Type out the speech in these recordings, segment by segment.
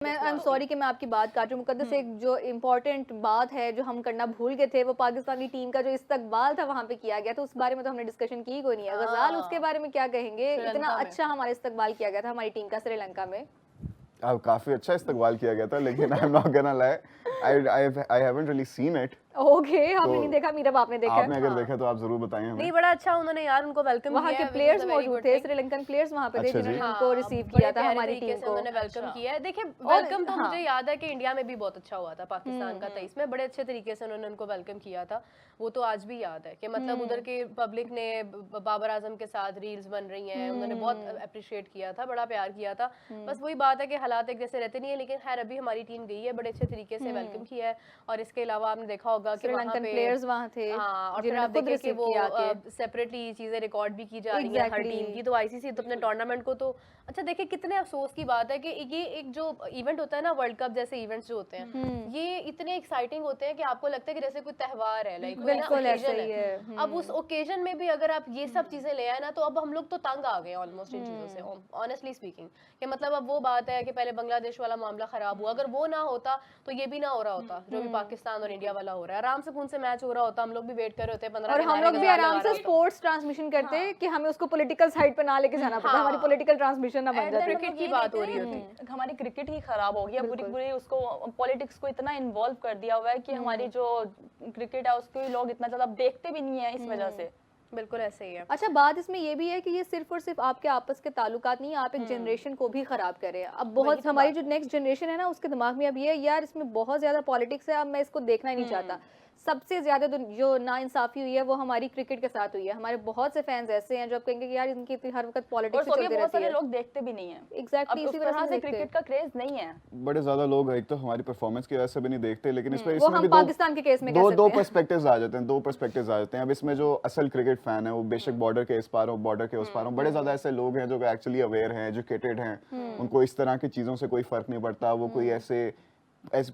मैं I am sorry कि मैं आपकी बात काट रही हूँ मुकद्दस। एक जो इम्पोर्टेंट बात है जो हम करना भूल गए थे, वो पाकिस्तानी टीम का जो इस्तकबाल था वहाँ पे किया गया था, उस बारे में तो हमने डिस्कशन की कोई नहीं है। गजाल उसके बारे में क्या कहेंगे? इतना अच्छा हमारा इस्तकबाल किया गया था हमारी टीम का श्रीलंका में। काफी अच्छा इस्तकबाल किया गया था, लेकिन I am not gonna lie, I haven't really seen it. Okay, आपने नहीं देखा, मीरब आपने देखा? आपने अगर देखा तो आप जरूर बताएं हमें। नहीं, बड़ा अच्छा उन्होंने यार उनको वेलकम किया। वहाँ के प्लेयर्स मौजूद थे, श्रीलंकन प्लेयर्स वहाँ पे थे जिन्होंने उनको रिसीव किया था, हमारी टीम को उन्होंने वेलकम किया है। देखिए वेलकम तो मुझे याद है कि इंडिया में भी बहुत अच्छा हुआ था, पाकिस्तान का 23 में बड़े अच्छे तरीके से उन्होंने उनको वेलकम किया था। वो तो आज भी याद है कि मतलब उधर के पब्लिक ने बाबर आजम के साथ रील्स बन रही हैं, उन्होंने बहुत अप्रिशिएट किया था, बड़ा प्यार किया था। बस वही बात है कि हालात एक जैसे रहते नहीं है, लेकिन खैर अभी हमारी टीम गई है, बड़े अच्छे तरीके से वेलकम किया है। और इसके अलावा आपने देखा होगा कि वहाँ पे प्लेयर्स वहाँ थे, हाँ, और फिर आप देखें कि वो सेपरेटली चीजें रिकॉर्ड भी की जा रही हैं हर टीम की। तो आईसीसी तो अपने टूर्नामेंट को तो अच्छा देखिए, कितने अफसोस की बात है कि ये एक जो इवेंट होता है ना, वर्ल्ड कप जैसे इवेंट्स जो होते हैं, ये इतने एक्साइटिंग होते हैं कि आपको लगता है कि जैसे कोई त्योहार है, लाइक बिल्कुल ऐसा ही है। अब उस ओकेजन में भी अगर आप ये सब चीजें ले आए ना, तो अब हम लोग तो तंग आ गए ऑलमोस्ट इन चीजों से, ऑनेस्टली स्पीकिंग। कि मतलब अब वो बात है कि पहले बांग्लादेश वाला मामला खराब हुआ, अगर वो ना होता तो ये भी ना हो रहा होता जो भी पाकिस्तान और इंडिया वाला हो रहा है। आराम से खून से मैच हो रहा होता, हम लोग भी वेट कर रहे होते 15 और हम लोग भी आराम से स्पोर्ट्स ट्रांसमिशन करते कि हमें उसको पॉलिटिकल साइड पे ना लेके जाना पड़ता, हमारी पॉलिटिकल ट्रांसमिशन ना बन जाए। क्रिकेट की बात हो रही होती, हमारी क्रिकेट ही खराब हो गई, पूरी उसको पॉलिटिक्स को इतना इन्वॉल्व कर दिया हुआ है कि हमारी जो क्रिकेट है उसको लोग इतना ज्यादा देखते भी नहीं है इस वजह से। बिल्कुल ऐसे ही है। अच्छा, बात इसमें ये भी है कि ये सिर्फ और सिर्फ आपके आपस के ताल्लुकात नहीं, आप एक जनरेशन को भी खराब कर रहे हैं। अब बहुत हमारी जो नेक्स्ट जनरेशन है ना, उसके दिमाग में अब ये है यार इसमें बहुत ज्यादा पॉलिटिक्स है, अब मैं इसको देखना ही नहीं चाहता। सबसे ज्यादा जो नाइंसाफी हुई है वो हमारी क्रिकेट के साथ हुई है। हमारे बहुत से फैंस ऐसे हैं जो अब कहेंगे कि यार इनकी हर वक्त पॉलिटिक्स चलती रहती है। बहुत सारे लोग देखते भी नहीं है। एग्जैक्टली, इसी वजह से क्रिकेट का क्रेज नहीं है। बड़े ज्यादा लोग एक तो हमारी परफॉर्मेंस की वजह से भी नहीं देखते, लेकिन इसमें हम भी पाकिस्तान के केस में दो पर्सपेक्टिव्स आ जाते हैं, दो पर्सपेक्टिव्स आ जाते हैं। अब इसमें जो असल क्रिकेट फैन है वो बेशक बॉर्डर के इस पार हो, बॉर्डर के उस पार हो, बड़े ज्यादा ऐसे लोग हैं जो एक्चुअली अवेयर हैं, एजुकेटेड हैं, उनको इस तरह की चीजों से कोई फर्क नहीं पड़ता। वो कोई ऐसे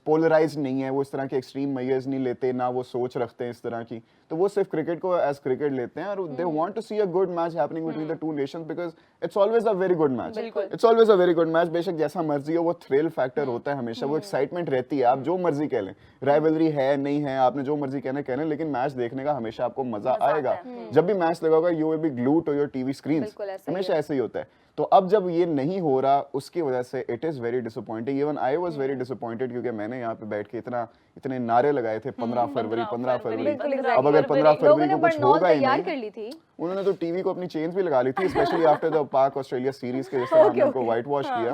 पोलराइज नहीं है, वो इस तरह के एक्सट्रीम मेजर्स नहीं लेते, ना वो सोच रखते हैं इस तरह की। तो वो सिर्फ क्रिकेट को एज क्रिकेट लेते हैं, और they want to see a good match happening between the two nations, because it's always a very good match. It's always a very good match. बेशक जैसा मर्जी हो, वो थ्रिल फैक्टर होता है हमेशा, वो एक्साइटमेंट रहती है। आप जो मर्जी कह लें, राइवलरी है नहीं है, आपने जो मर्जी कहना, लेकिन मैच देखने का हमेशा आपको मजा आएगा। जब भी मैच लगा होगा, you will be glued to your TV screen, हमेशा ऐसे ही होता है। तो अब जब ये नहीं हो रहा, उसकी वजह से it is very disappointing. Even I was very disappointed, क्योंकि मैंने यहाँ पे बैठ के इतने नारे लगाए थे 15 फरवरी 15 फरवरी। अब अगर 15 फरवरी को कुछ होगा ही नहीं, उन्होंने तो टीवी को अपनी चेन्स भी लगा ली थी, specially after the Pak Australia series के, जिस तरह हमने उनको व्हाइट वॉश किया,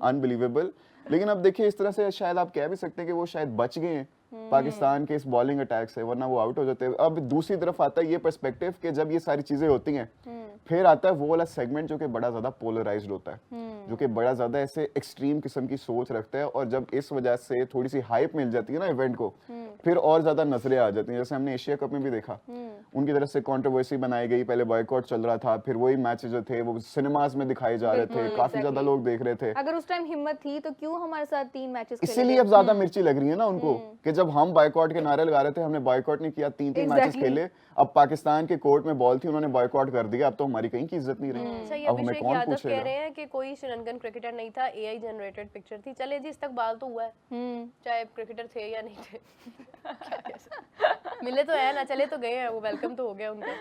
अनबिलीवेबल। लेकिन अब देखिए, इस तरह से शायद आप कह भी सकते हैं कि वो शायद बच गए हैं पाकिस्तान के इस बॉलिंग अटैक से, वरना वो आउट हो जाते हैं। अब दूसरी तरफ आता है ये पर्सपेक्टिव कि जब ये सारी चीजें होती हैं, फिर आता है वो वाला सेगमेंट जो कि बड़ा ज्यादा पोलराइज्ड होता है, जो कि बड़ा ज्यादा ऐसे एक्सट्रीम किस्म की सोच रखता है। और जब इस वजह से थोड़ी सी हाइप मिल जाती है ना इवेंट को, फिर और ज्यादा नजरें आ जाती हैं। जैसे हमने एशिया कप में भी देखा, उनकी तरफ से कंट्रोवर्सी बनाई गई, पहले बॉयकॉट चल रहा था, फिर वही मैचेस जो थे वो सिनेमाज में दिखाए जा रहे थे, काफी ज्यादा लोग देख रहे थे। अगर उस टाइम हिम्मत थी तो क्यों हमारे साथ 3 मैचेस खेले? इसीलिए अब ज्यादा मिर्ची लग रही है ना उनको, कि जब हम बॉयकॉट के नारे लगा रहे थे, हमने बॉयकॉट नहीं किया, 3 मैचेस खेले। अब पाकिस्तान के कोर्ट में बॉल थी, उन्होंने बॉयकॉट कर दिया, अब तो हमारी कहीं की इज्जत नहीं रही। अब हमें कौन पूछेगा? कह रहे हैं कि कोई श्रीलंकन क्रिकेटर नहीं था, एआई जनरेटेड पिक्चर थी। चले जी, इस्तकबाल तो हुआ है, चाहे क्रिकेटर थे या नहीं थे। मिले तो है ना, चले तो गए हैं, वो वेलकम तो हो गया उनका।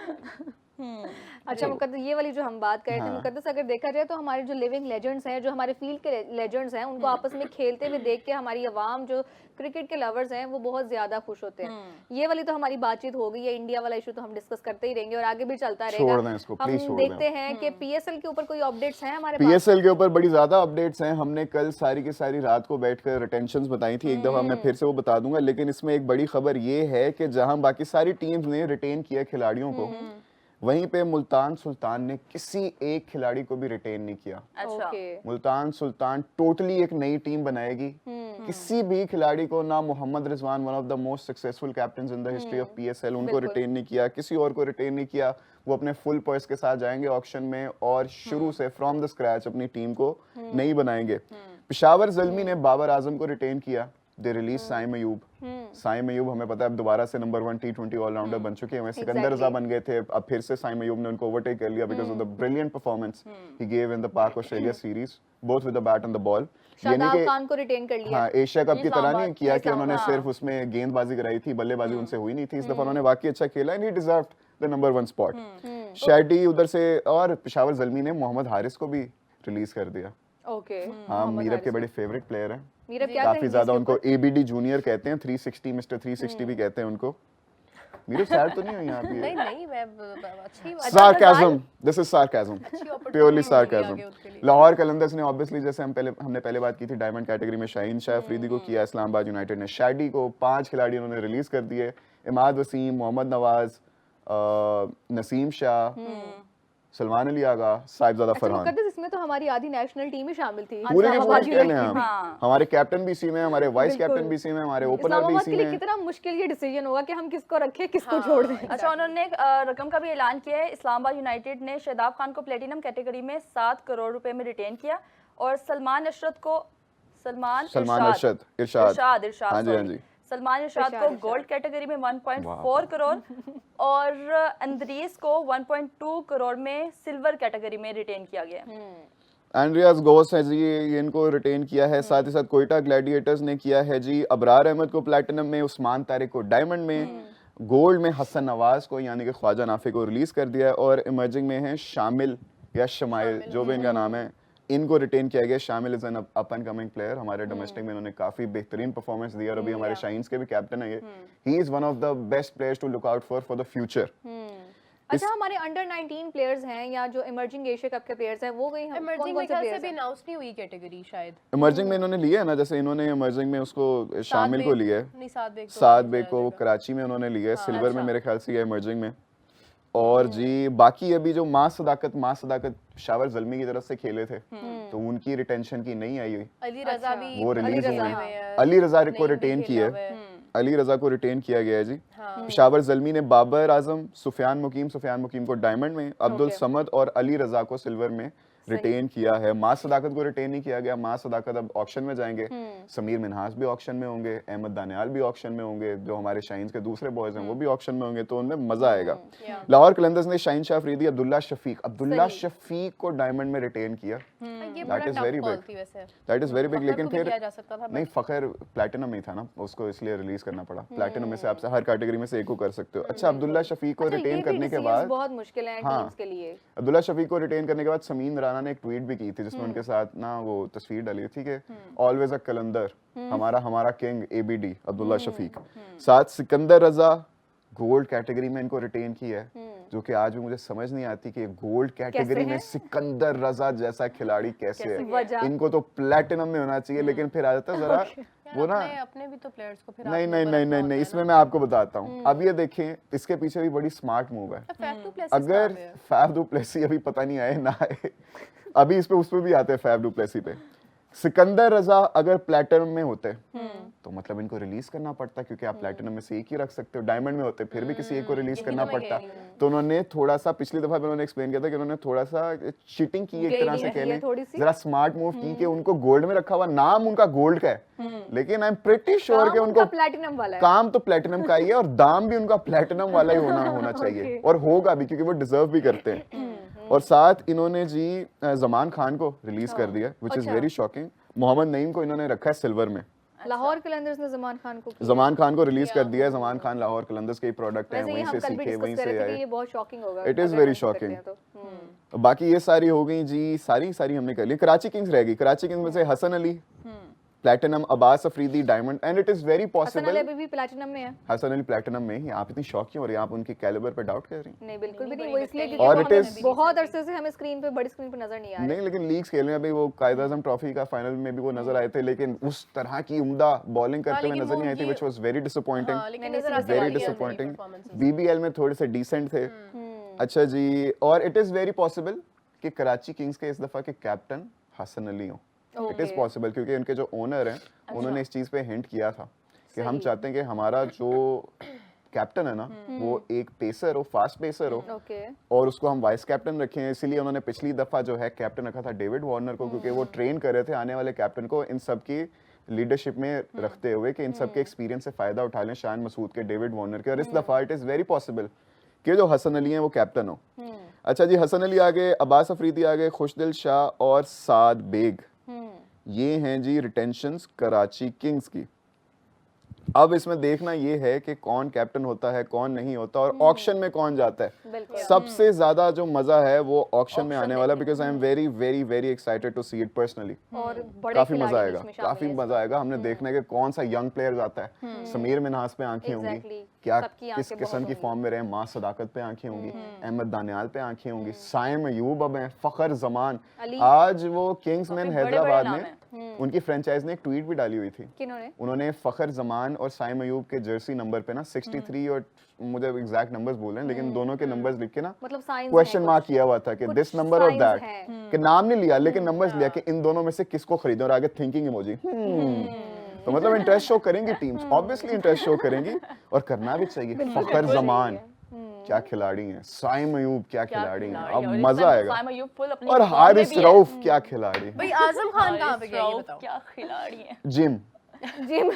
अच्छा मुकद्दस, ये वाली जो हम बात कर रहे थे मुकद्दस, अगर देखा जाए तो हमारे जो लिविंग लेजेंड्स हैं, जो हमारे फील्ड के लेजेंड्स हैं, उनको आपस में खेलते हुए देख के हमारी आवाम जो क्रिकेट के लवर्स हैं वो बहुत ज्यादा खुश होते हैं। ये वाली तो हमारी बातचीत हो गई है, इंडिया वाला इशू तो हम डिस्कस करते ही रहेंगे और आगे भी चलता रहेगा। हम देखते हैं कि पीएसएल के ऊपर कोई अपडेट्स हैं हमारे पास? पीएसएल के ऊपर बड़ी ज्यादा अपडेट्स हैं। हमने कल सारी की सारी रात को बैठकर रिटेंशंस बताई थी, एक दफा मैं फिर से वो बता दूंगा। लेकिन इसमें एक बड़ी खबर ये है कि जहां बाकी सारी टीम्स ने रिटेन किया खिलाड़ियों को, वहीं पे मुल्तान सुल्तान ने किसी एक खिलाड़ी को भी रिटेन नहीं किया। अच्छा। मुल्तान सुल्तान टोटली एक नई टीम बनाएगी। किसी भी खिलाड़ी को, ना Mohammad Rizwan, one of the most successful captains in the history of PSL, उनको रिटेन नहीं किया, किसी और को रिटेन नहीं किया। वो अपने फुल पर्स के साथ जाएंगे ऑक्शन में और शुरू से फ्रॉम द स्क्रैच अपनी टीम को नई बनाएंगे। पेशावर ज़ल्मी ने बाबर आजम को रिटेन किया। They release Saim Ayub. साइम अयूब हमें पता है अब दोबारा से नंबर 1 T20 ऑलराउंडर बन चुके हैं। सिकंदर रजा बन गए थे, अब फिर से साइम अयूब ने उनको ओवरटेक कर लिया because of the brilliant performance he gave in the Pak Australia series, both with the bat and the ball. Shadab Khan को रिटेन कर लिया। हाँ, एशिया कप की तरह नहीं किया कि उन्होंने हाँ। सिर्फ उसमें गेंदबाजी कराई थी, बल्लेबाजी उनसे हुई नहीं थी। इस दफा उन्होंने वाकई अच्छा खेला and he deserved the number 1 spot. Shady उधर से, और पेशावर ज़ल्मी ने मोहम्मद हारिस को भी रिलीज कर दिया। ओके, हाँ, मीरब के बड़े फेवरेट प्लेयर हैं, मीरब क्या काफी कहेंगी ज्यादा। इसके उनको ऊपर? एबीडी जूनियर कहते हैं, 360 मिस्टर 360 भी कहते हैं उनको। मीरब सैर तो नहीं हुई यहाँ पे? नहीं नहीं, मैं अच्छी बात sarcasm, this is sarcasm, opportunity purely होगी sarcasm। आगे उसके लिए। लाहौर कलंदर्स ने ऑब्वियसली, जैसे हमने पहले बात की थी, डायमंड कैटेगरी में शाहीन शाह अफरीदी को किया। इस्लामाबाद यूनाइटेड ने शैडी को, 5 खिलाड़ी उन्होंने रिलीज कर दिए। इमाद वसीम, मोहम्मद नवाज, नसीम शाह, सलमान अली आगा, साहिबजादा अच्छा फरहान, मुकद्दस, इसमें तो हमारी आधी नेशनल टीम ही शामिल थी। पूरे के पूरे इस्लामाबाद खेले हैं यूनाइटेड हम। में। हाँ। हमारे कैप्टन भी इसी में, हमारे वाइस बिल्कुल। कैप्टन भी इसी में, हमारे ओपनर भी इस्लामाबाद इसी के लिए में। कितना मुश्किल ये डिसीजन होगा कि हम किसको रखें, किसको छोड़ दें। अच्छा, उन्होंने एक रकम का भी ऐलान किया है। इस्लामाबाद यूनाइटेड ने शादाब खान को प्लेटिनम कैटेगरी में 7 करोड़ रुपए में रिटेन किया और सलमान इरशाद को हाँ जी, हाँ जी। सलमान इरशाद को गोल्ड कैटेगरी में 1.4 करोड़ और अंद्रीस को 1.2 करोड़ में सिल्वर कैटेगरी में रिटेन किया गया है। एंड्रियास गोस है जी, ये इनको रिटेन किया है। साथ ही साथ कोयटा ग्लैडिएटर्स ने किया है जी अबरार अहमद को प्लैटिनम में, उस्मान तारिक को डायमंड में, गोल्ड में हसन नवाज को यानी कि ख्वाजा नाफे को रिलीज कर दिया है। और इमर्जिंग में है शामिल या शमाइल, जो भी इनका नाम है, इनको रिटेन किया गया। शामिल is an up and coming player, हमारे डोमेस्टिक में इन्होंने काफी बेहतरीन परफॉर्मेंस दी और अभी हमारे शाइन्स के भी कैप्टन है ये। He is one of the best players to look out for the future. अच्छा, हमारे अंडर 19 प्लेयर्स हैं या जो इमर्जिंग एशिया कप के प्लेयर्स हैं, वो गई हम इमर्जिंग कौन में से ख्याल से प्लेयर्स भी हैं? अनाउंस नहीं हुई कैटेगरी शायद। इमर्जिंग में इन्होंने लिया है ना, जैसे इन्होंने इमर्जिंग में उसको शामिल को लिया है, नहीं, सात बेग सात बेग को कराची में उन्होंने लिया है, सिल्वर में मेरे ख्याल से ये इमर्जिंग में। और जी बाकी अभी जो मां सदाकत शावर ज़ल्मी की तरफ से खेले थे, तो उनकी रिटेंशन की नहीं आई हुई, अली रजा भी, वो रिलीज रजा, हुए हाँ। हैं। अली रजा को रिटेन किया है, अली रजा को रिटेन किया गया है जी। शावर ज़ल्मी ने बाबर आजम, सुफियान मुकीम को डायमंड में, अब्दुल समद और अली रजा को सिल्वर में रिटेन किया है। मां सदाकत को रिटेन नहीं किया गया। मां सदाकत अब ऑक्शन में जाएंगे, समीर मिनहास भी ऑक्शन में होंगे, अहमद दानियाल भी ऑक्शन में होंगे, जो हमारे शाइन्स के दूसरे बॉयज हैं वो भी ऑक्शन में होंगे, तो उनमें मजा आएगा। लाहौर कलंदर्स ने शाहीन शाह अफरीदी, अब्दुल्ला शफीक को डायमंड में रिटेन किया। ये That बड़ा is tough very call big. थी वैसे। That is very big. लेकिन तो भी फिर किया जा सकता था, नहीं, फखर प्लैटिनम में ही था ना, उसको इसलिए रिलीज करना पड़ा। प्लैटिनम में से आप हर कैटेगरी में से एक को कर सकते हो। अच्छा, अब्दुल्ला शफीक को अच्छा, ये रिटेन भी करने के decisions बाद, बहुत मुश्किल है हाँ। टीम्स के लिए। अब्दुल्ला शफीक को रिटेन करने के बाद समीन राना ने एक ट्वीट भी की थी जिसमें उनके साथ ना वो तस्वीर डाली थी कि ऑलवेज अ कलंदर, हमारा किंग एबीडी अब्दुल्ला शफीक। साथ सिकंदर रजा गोल्ड कैटेगरी में इनको रिटेन किया है, जो कि आज भी मुझे समझ नहीं आती कि गोल्ड कैटेगरी में सिकंदर रजा जैसा खिलाड़ी कैसे है। वजह? इनको तो प्लैटिनम में होना चाहिए, लेकिन फिर आ जाता है जरा वो ना, अपने भी तो प्लेयर्स को फिर नहीं, इसमें मैं आपको बताता हूँ। अब ये देखें, इसके पीछे भी बड़ी स्मार्ट मूव है। अगर फैफ डू प्लेसी अभी पता नहीं आए ना आए, अभी इस पे उस पे भी आते हैं फैफ डू प्लेसी पे। सिकंदर रजा अगर प्लैटिनम में होते तो मतलब इनको रिलीज करना पड़ता, क्योंकि आप प्लैटिनम में से एक ही रख सकते हो। डायमंड में होते फिर भी किसी एक को रिलीज करना पड़ता। तो उन्होंने थोड़ा सा, पिछली दफा भी उन्होंने एक्सप्लेन किया था कि उन्होंने थोड़ा सा चीटिंग की, एक तरह से कह लें, जरा स्मार्ट मूव की कि उनको गोल्ड में रखा हुआ, नाम उनका गोल्ड का है, लेकिन आई एम प्रीटी श्योर कि उनको प्लैटिनम वाला है, काम तो प्लैटिनम का ही है और दाम भी उनका प्लैटिनम वाला ही होना चाहिए, और होगा भी क्योंकि वो डिजर्व भी करते हैं। और साथ इन्होंने जी जमान खान को रिलीज कर दिया, which is very shocking. Mohammad Naeem को इन्होंने रखा है सिल्वर में। लाहौर कलंदर्स ने जमान खान को रिलीज कर दिया है। जमान खान लाहौर कलंदर्स के ही प्रोडक्ट हैं, वहीं से सीखे, वहीं से आए। ये बहुत शॉकिंग होगा, इट इज वेरी शॉकिंग। बाकी ये सारी हो गई जी, सारी हमने कर ली। कराची किंग्स रह गई। कराची किंग्स में से Hasan Ali platinum, Abbas Afridi diamond, and it is very possible Hasan Ali भी प्लैटिनम में है। हसन अली प्लैटिनम में ही। आप इतनी शौक क्यों हो रही हैं? आप उनके कैलिबर पे डाउट कर रही हैं? नहीं, बिल्कुल भी नहीं, वो इसलिए और क्योंकि it is- बहुत अरसे से हमें स्क्रीन पे, बड़ी स्क्रीन पे नजर नहीं आ रहे। नहीं, लेकिन लीग्स खेल रहे हैं अभी। वो कायद आज़म ट्रॉफी का फाइनल में भी वो नजर आए थे, लेकिन उस तरह की उम्दा बॉलिंग करते हुए नजर नहीं आई थी, which was very disappointing, very disappointing. BBL में थोड़े से डिसेंट थे। अच्छा जी, और इट इज वेरी पॉसिबल कि कराची किंग्स के इस दफा के कैप्टन हसन अली हो। इट इज पॉसिबल, क्योंकि उनके जो ओनर हैं उन्होंने इस चीज पे हिंट किया था कि हम चाहते हैं कि हमारा जो कैप्टन है ना, वो एक पेसर हो, फास्ट पेसर हो, और उसको हम वाइस कैप्टन रखें। इसीलिए उन्होंने पिछली दफा जो है कैप्टन रखा था डेविड वार्नर को, क्योंकि वो ट्रेन कर रहे थे आने वाले कैप्टन को इन सब की लीडरशिप में रखते हुए कि इन सब के एक्सपीरियंस से फायदा उठा लें, शान मसूद के, डेविड वार्नर के। और इस दफा इट इज वेरी पॉसिबल कि जो हसन अली हैं वो कैप्टन हो। अच्छा जी, हसन अली आ गए, अब्बास अफरीदी आ गए, खुशदिल शाह और साद बेग। ये हैं जी रिटेंशंस कराची किंग्स की। अब इसमें देखना ये है कि कौन कैप्टन होता है कौन नहीं होता और ऑक्शन में कौन जाता है। बिल्कुल सबसे ज्यादा जो मजा है वो ऑक्शन में आने वाला, because I am very very very excited to see it personally. और बड़े काफी मजा खिलाड़ी आएगा, इसमें शामिल काफी हैं इस मजा आएगा। हमने देखना है कि कौन सा यंग प्लेयर आता है। समीर मिन्हास पे आंखें होंगी, Exactly. क्या सबकी किस आंखें किस्म बहुत की होंगी। फॉर्म में रहे। माँ सदाकत पे आंखें होंगी, अहमद दानियाल पे आंखें होंगी, साइम अयूब अब हैं, फखर जमान। अली। आज वो किंग्समैन काफी बड़े-बड़े हैदराबाद नाम में उनकी फ्रेंचाइज ने एक ट्वीट भी डाली हुई थी। किन्होंने? उन्होंने फखर जमान और साइम अयूब के जर्सी नंबर पे ना 63 और मुझे एग्जैक्ट नंबर्स बोल रहे हैं लेकिन दोनों के नंबर्स लिख के ना मतलब साइंस क्वेश्चन मार्क किया हुआ था कि कुछ दिस नंबर और signs दैट, हैं। कि नाम नहीं लिया लेकिन नंबर्स लिया कि इन दोनों में से किसको खरीदें और आगे थिंकिंग इमोजी। तो मतलब इंटरेस्ट शो करेंगी टीम्स, ऑब्वियसली इंटरेस्ट शो करेंगी और करना भी चाहिए। फखर जमान क्या खिलाड़ी हैं, साइम अयूब क्या खिलाड़ी हैं, अब मजा आएगा। साइम अयूब फुल अपनी और form में हारिस भी है। रऊफ क्या खिलाड़ी हैं। भाई आजम खान कहाँ पे हारिस गया ये रऊफ बताओ। क्या खिलाड़ी है। Gym gym